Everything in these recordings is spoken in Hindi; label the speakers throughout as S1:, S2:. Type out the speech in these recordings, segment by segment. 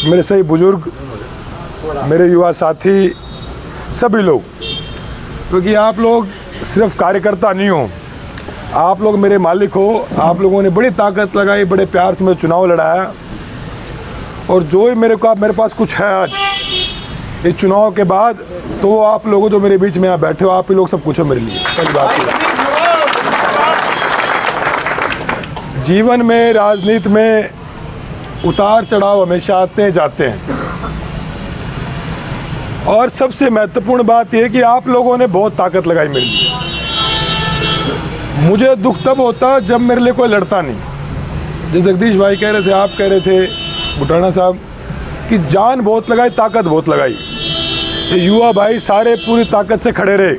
S1: मेरे सही बुजुर्ग, मेरे युवा साथी, सभी लोग, क्योंकि आप लोग सिर्फ कार्यकर्ता नहीं हो, आप लोग मेरे मालिक हो। आप लोगों ने बड़ी ताकत लगाई, बड़े प्यार से मैं चुनाव लड़ाया, और जो ही मेरे पास कुछ है आज इस चुनाव के बाद, तो वो आप लोगों जो मेरे बीच में यहाँ बैठे हो, आप ही लोग सब कुछ हो मेरे लिए। पहली बात है, जीवन में, राजनीति में उतार चढ़ाव हमेशा आते हैं जाते हैं, और सबसे महत्वपूर्ण बात यह कि आप लोगों ने बहुत ताकत लगाई मेरे लिए। मुझे दुख तब होता जब मेरे लिए कोई लड़ता नहीं। जो जगदीश भाई कह रहे थे, आप कह रहे थे, बुटाना साहब, कि जान बहुत लगाई, ताकत बहुत लगाई। ये युवा भाई सारे पूरी ताकत से खड़े रहे।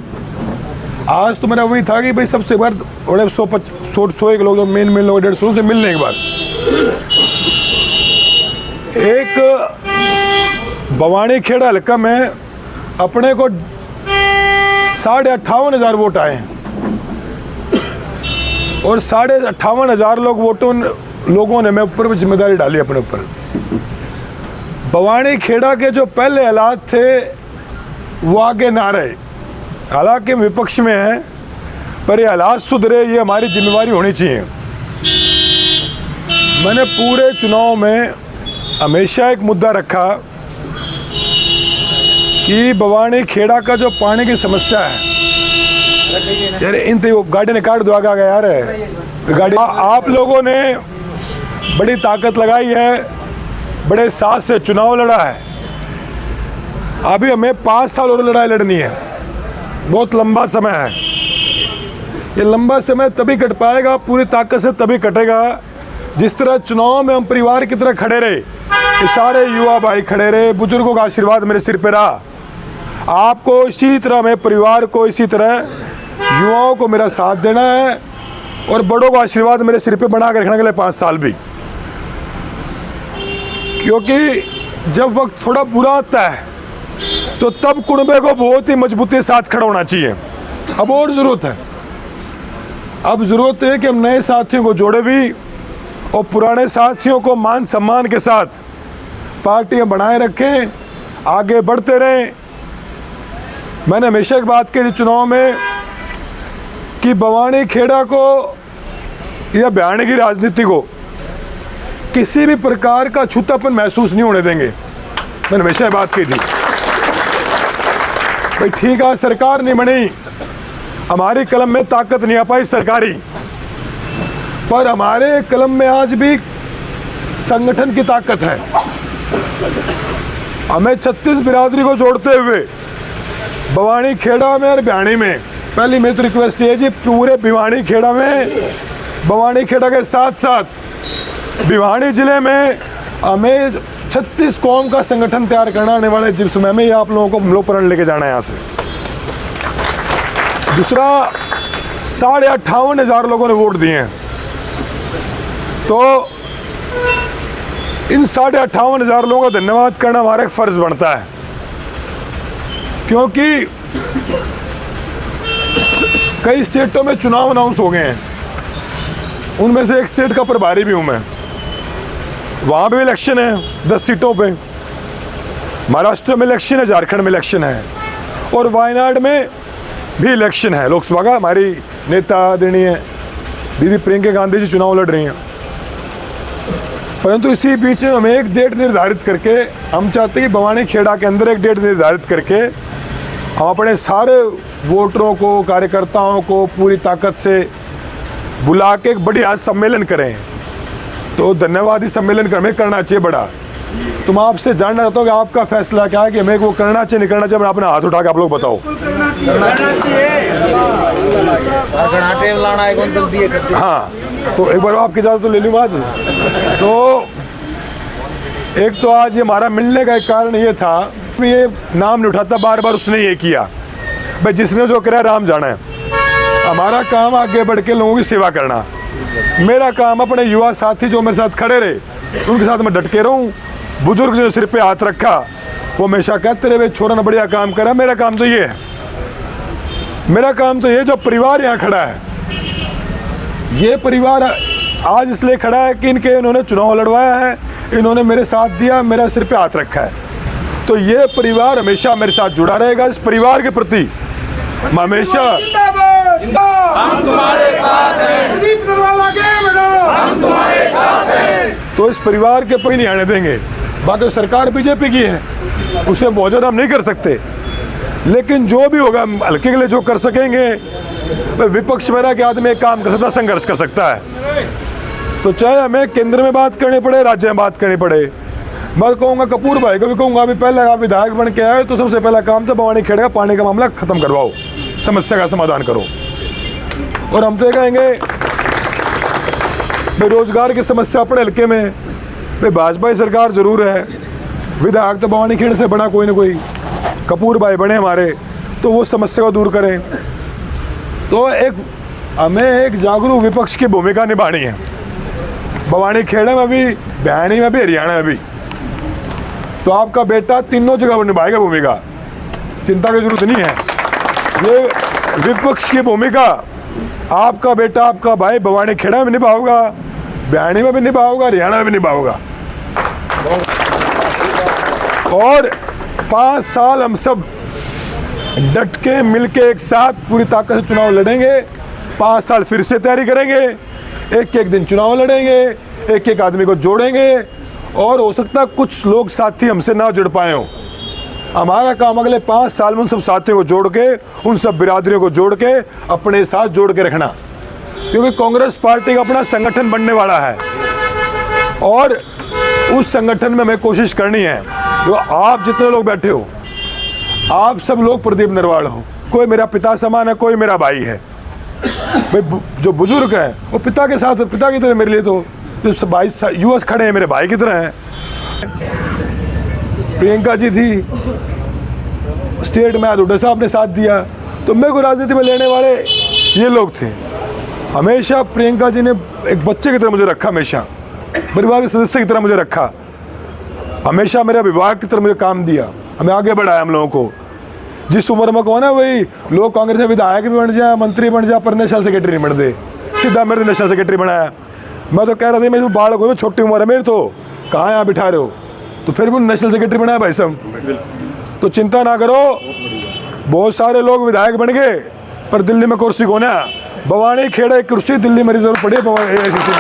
S1: आज तो मेरा वही था कि भाई सबसे बार बड़े 100-1 लोग जो मेन लोग 150 से मिलने के बाद एक बवानी खेड़ा हल्का में अपने को 58,500 वोट आए हैं, और 58,500 लोगों ने मैं ऊपर में जिम्मेदारी डाली अपने ऊपर। बवानी खेड़ा के जो पहले हालात थे वो आगे ना रहे। हालांकि विपक्ष में है, पर ये हालात सुधरे, ये हमारी जिम्मेवारी होनी चाहिए। मैंने पूरे चुनाव में हमेशा एक मुद्दा रखा कि बवानी खेड़ा का जो पानी की समस्या है, यार इन तो गाड़ी ने काट दो, आगे आ गया यार गाड़ी। आप लोगों ने बड़ी ताकत लगाई है, बड़े साथ से चुनाव लड़ा है। अभी हमें 5 साल और लड़ाई लड़नी है, बहुत लंबा समय है। ये लंबा समय तभी कट पाएगा, पूरी ताकत से तभी कटेगा जिस तरह चुनाव में हम परिवार की तरह खड़े रहे। ये सारे युवा भाई खड़े रहे, बुजुर्गों का आशीर्वाद मेरे सिर पे रहा। आपको इसी तरह, मैं परिवार को इसी तरह, युवाओं को मेरा साथ देना है, और बड़ों का आशीर्वाद मेरे सिर पे बना के रखने के लिए 5 साल भी। क्योंकि जब वक्त थोड़ा बुरा आता है तो तब कुनबे को बहुत ही मजबूती के साथ खड़ा होना चाहिए। अब और ज़रूरत है, अब ज़रूरत है कि हम नए साथियों को जोड़े भी, और पुराने साथियों को मान सम्मान के साथ पार्टियां बनाए रखें, आगे बढ़ते रहें। मैंने हमेशा एक बात कही चुनाव में कि बवानी खेड़ा को या बयानी की राजनीति को किसी भी प्रकार का छूतापन महसूस नहीं होने देंगे। मैंने हमेशा बात की थी भाई, ठीक है सरकार नहीं बनी, हमारी कलम में ताकत नहीं आ पाई सरकारी, पर हमारे कलम में आज भी संगठन की ताकत है। हमें 36 बिरादरी को जोड़ते हुए बवानी खेड़ा में और बयानी में, पहली मेरी तो रिक्वेस्ट है जी, पूरे भिवानी खेड़ा में, बवानी खेड़ा के साथ साथ भिवानी जिले में हमें 36 कौम का संगठन तैयार करना आने वाले जिस समय में, ये आप लोगों को लोकप्रण लेके जाना है यहाँ से। दूसरा, 58,500 लोगों ने वोट दिए हैं, तो इन 58,500 लोगों का धन्यवाद करना हमारा एक फर्ज बनता है। क्योंकि कई स्टेटों में चुनाव अनाउंस हो गए हैं, उनमें से एक स्टेट का प्रभारी भी हूं मैं, वहाँ भी इलेक्शन है 10 सीटों पे। महाराष्ट्र में इलेक्शन है, झारखंड में इलेक्शन है, और वायनाड में भी इलेक्शन है लोकसभा का। हमारी नेता आदरणीय दीदी प्रियंका गांधी जी चुनाव लड़ रही हैं, परंतु इसी बीच में हमें एक डेट निर्धारित करके, हम चाहते हैं कि बवानी खेड़ा के अंदर एक डेट निर्धारित करके हम अपने सारे वोटरों को, कार्यकर्ताओं को पूरी ताकत से बुला के एक बड़ी आज सम्मेलन करें। तो धन्यवादी सम्मेलन हमें करना चाहिए बड़ा। तो मैं आपसे जानना चाहता हूँ कि आपका फैसला क्या है कि हमें वो करना चाहिए नहीं करना चाहिए। मैं अपना हाथ उठा के आप लोग बताओ। हाँ, तो एक बार आपकी इजाज़त तो ले लूँ आज। तो एक तो आज ये हमारा मिलने का एक कारण ये था, ये नाम नहीं उठाता बार बार, उसने ये किया भाई, जिसने जो करा राम जाना है। हमारा काम आगे बढ़ के लोगों की सेवा करना, मेरा काम अपने युवा साथी जो मेरे साथ खड़े रहे उनके साथ मैं डट के रहूं। बुजुर्ग जो सिर पे हाथ रखा वो हमेशा कहते रहे छोरा ने बढ़िया काम करा। मेरा काम तो ये है, मेरा काम तो ये, जो परिवार यहाँ खड़ा है, ये परिवार आज इसलिए खड़ा है कि इन्होंने चुनाव लड़वाया है, इन्होंने मेरे साथ दिया, मेरा सिर पे हाथ रखा है। तो ये परिवार हमेशा मेरे साथ जुड़ा रहेगा। इस परिवार के प्रति मैं हमेशा
S2: हम तुम्हारे साथ हैं, हम तुम्हारे साथ हैं।
S1: तो इस परिवार के कोई नहीं आने देंगे। बाकी सरकार बीजेपी की है, उसे मौजूद हम नहीं कर सकते, लेकिन जो भी होगा हल्के के लिए जो कर सकेंगे, विपक्ष में रह के आदमी एक काम कर सकता, संघर्ष कर सकता है। तो चाहे हमें केंद्र में बात करनी पड़े, राज्य में बात करनी पड़े, मैं कहूँगा कपूर भाई को भी कहूँगा, अभी पहले आप विधायक बन के आए तो सबसे पहला काम था भवानी खेड़ा का पानी का मामला खत्म करवाओ, समस्या का समाधान करो। और हम तो कहेंगे बेरोजगार की समस्या पड़े हल्के में, भाई भाजपा की सरकार जरूर है, विधायक तो भवानी खेड़ से बड़ा कोई ना कोई, कपूर भाई बने हमारे, तो वो समस्या को दूर करें। तो हमें एक जागरूक विपक्ष की भूमिका निभानी है, भवानी खेड़े में भी, बयानी में भी, हरियाणा में भी। तो आपका बेटा तीनों जगह निभाएगा भूमिका, चिंता की जरूरत नहीं है। ये विपक्ष की भूमिका आपका बेटा, आपका भाई भवानी खेड़ा में निभाओगा, बयानी में भी निभाओगा, हरियाणा में भी निभाओगा। और 5 साल हम सब डट के मिल के एक साथ पूरी ताकत से चुनाव लड़ेंगे। 5 साल फिर से तैयारी करेंगे, एक एक दिन चुनाव लड़ेंगे, एक एक आदमी को जोड़ेंगे। और हो सकता है कुछ लोग साथी हमसे ना जुड़ पाए हों, हमारा काम अगले 5 साल में उन सब साथियों को जोड़ के, उन सब बिरादरियों को जोड़ के अपने साथ जोड़ के रखना, क्योंकि कांग्रेस पार्टी का अपना संगठन बनने वाला है। और उस संगठन में हमें कोशिश करनी है, जो आप जितने लोग बैठे हो, आप सब लोग प्रदीप नरवाल हो, कोई मेरा पिता समान है, कोई मेरा भाई है। भाई जो बुजुर्ग है वो पिता के साथ, पिता की तरह मेरे लिए, तो जो भाई यूएस खड़े हैं मेरे भाई की तरह हैं। प्रियंका जी थी स्टेट में, हुड्डा साहब ने साथ दिया, तो मेरे को राजनीति में लेने वाले ये लोग थे। हमेशा प्रियंका जी ने एक बच्चे की तरह मुझे रखा, हमेशा परिवार के सदस्य की तरह मुझे रखा, हमेशा मेरे विभाग की तरह मुझे काम दिया, हमें आगे बढ़ाया हम लोगों को। जिस उम्र में कौन है वही लोग कांग्रेस में विधायक भी बन जाए, मंत्री बन जाए, पर नेशनल सेक्रेटरी नहीं बन दे, सीधा मेरे नेशनल सेक्रेटरी बनाया। मैं तो कह रहा था मैं बालक हूँ, छोटी उम्र है मेरी, तो कहाँ यहाँ बिठा रहे हो, तो फिर भी नेशनल सेक्रेटरी बनाया भाई साहब। तो चिंता ना करो, बहुत सारे लोग विधायक बन गए, पर दिल्ली में कुर्सी कौन है? भवानी खेड़ा एक कुर्सी दिल्ली में रिजर्व पड़ी है AICC में।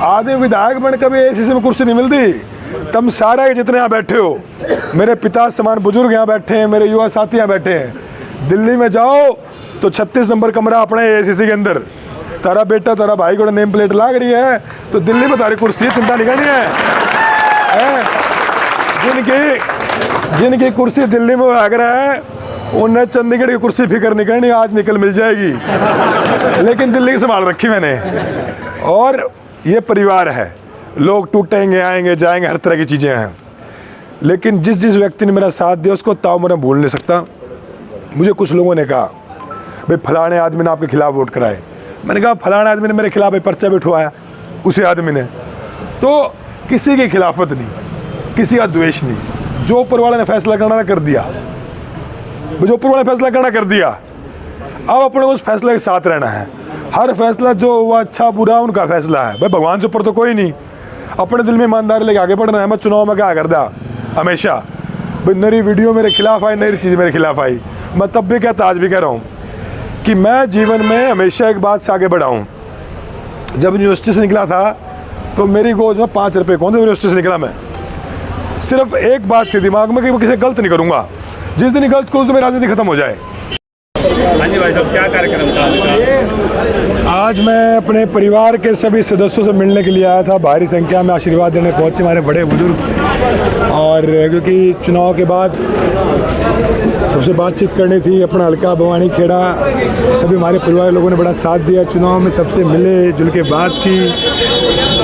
S1: आदमी विधायक बन कभी AICC में कुर्सी नहीं मिलती। तुम सारे जितने यहाँ बैठे हो, मेरे पिता समान बुजुर्ग यहाँ बैठे हैं, मेरे युवा साथी यहाँ बैठे हैं। दिल्ली में जाओ तो 36 नंबर कमरा अपने AICC के अंदर, तारा बेटा तारा भाई को नेम प्लेट लाग रही है, तो दिल्ली में तारी कुर्सी चिंता नहीं करनी है। जिनकी कुर्सी दिल्ली में लग रहा है, उन्हें चंडीगढ़ की कुर्सी फिक्र नहीं करनी, आज निकल मिल जाएगी। लेकिन दिल्ली की संभाल रखी मैंने। और ये परिवार है, लोग टूटेंगे, आएंगे जाएंगे, हर तरह की चीज़ें हैं, लेकिन जिस जिस व्यक्ति ने मेरा साथ दिया उसको ताउम्र मैं भूल नहीं सकता। मुझे कुछ लोगों ने कहा भाई फलाने आदमी ने आपके खिलाफ वोट कराए, मैंने कहा फलाने आदमी ने मेरे खिलाफ पर्चा बिठवाया, उसी आदमी ने। तो किसी की खिलाफत नहीं, किसी का द्वेष नहीं, जो ऊपर वाले ने फैसला करना कर दिया, जो ऊपर वाले ने फैसला करना कर दिया। अब अपने उस फैसले के साथ रहना है। हर फैसला जो हुआ अच्छा बुरा उनका फैसला है, भाई भगवान से ऊपर तो कोई नहीं। अपने दिल में ईमानदारी लेके आगे बढ़ना है। मैं चुनाव में क्या कर दिया हमेशा, भाई नई वीडियो मेरे खिलाफ आई, नई चीज़ मेरे खिलाफ आई, मैं तब भी कहता आज भी कह रहा हूँ कि मैं जीवन में हमेशा एक बात से आगे बढ़ा हूँ। जब यूनिवर्सिटी से निकला था तो मेरी गोद में 5 रुपये कौन थे, यूनिवर्सिटी से निकला मैं, सिर्फ एक बात थी दिमाग में कि मैं किसी गलत नहीं करूँगा, जिस दिन गलत करूँ तो मेरी राजनीति खत्म हो जाए।
S3: हाँ जी भाई साहब, क्या कार्यक्रम था
S1: आज मैं अपने परिवार के सभी सदस्यों से मिलने के लिए आया था। भारी संख्या में आशीर्वाद देने पहुंचे हमारे बड़े बुजुर्ग, और क्योंकि चुनाव के बाद सबसे बातचीत करनी थी, अपना हल्का भवानी खेड़ा, सभी हमारे परिवार के लोगों ने बड़ा साथ दिया चुनाव में, सबसे मिले जुल के बात की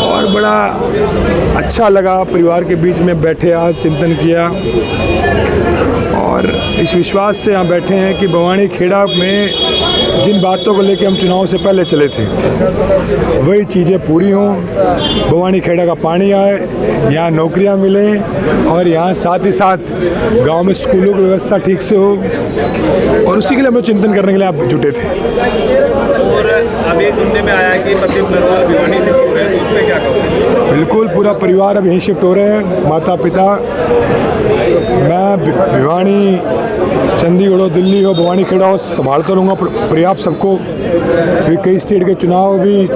S1: और बड़ा अच्छा लगा। परिवार के बीच में बैठे आज चिंतन किया और इस विश्वास से यहाँ बैठे हैं कि भवानी खेड़ा में जिन बातों को लेकर हम चुनाव से पहले चले थे वही चीज़ें पूरी हों, भवानी खेड़ा का पानी आए, यहाँ नौकरियाँ मिलें और यहाँ साथ ही साथ गांव में स्कूलों की व्यवस्था ठीक से हो, और उसी के लिए हम चिंतन करने के लिए आप जुटे थे।
S3: और अभी सुनने में आया कि पति नरवाल भिवानी से हो रहे हैं, तो उस पर क्या कहोगे?
S1: बिल्कुल पूरा परिवार अब यहीं शिफ्ट हो रहे हैं, माता पिता, मैं भिवानी, चंडीगढ़ हो, दिल्ली हो, भवानी खेड़ा हो, संभालता रहूँगा पर्याप्त सबको। भी कई स्टेट के चुनाव भी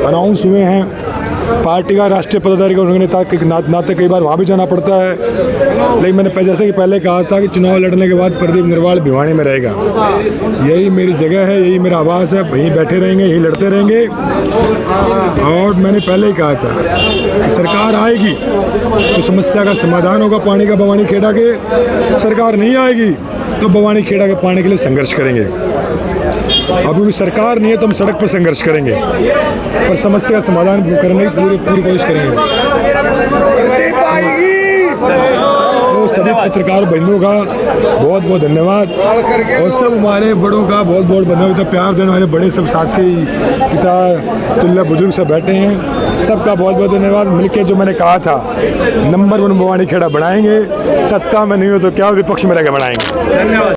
S1: अनाउंस हुए हैं, पार्टी का राष्ट्रीय पदाधिकारी उन्होंने नाते कई बार वहाँ भी जाना पड़ता है, लेकिन मैंने जैसे कि पहले कहा था कि चुनाव लड़ने के बाद प्रदीप नरवाल भिवानी में रहेगा। यही मेरी जगह है, यही मेरा आवास है, वहीं बैठे रहेंगे, यहीं लड़ते रहेंगे। और मैंने पहले ही कहा था कि सरकार आएगी तो समस्या का समाधान होगा पानी का भवानी खेड़ा के, सरकार नहीं आएगी तो भवानी खेड़ा के पानी के लिए संघर्ष करेंगे। अब क्योंकि सरकार नहीं है तो हम सड़क पर संघर्ष करेंगे, पर समस्या का समाधान करने की पूरी कोशिश करेंगे। तो सभी पत्रकार बंधुओं का बहुत बहुत धन्यवाद, और सब हमारे बड़ों का बहुत बहुत धन्यवाद, प्यार देने वाले बड़े सब साथी, पिता तुल्य बुजुर्ग सब बैठे हैं, सबका बहुत बहुत धन्यवाद। मिलके जो मैंने कहा था नंबर 1 भवानी खेड़ा बनाएंगे, सत्ता में नहीं हो तो क्या विपक्ष में रहकर बनाएंगे।
S3: धन्यवाद।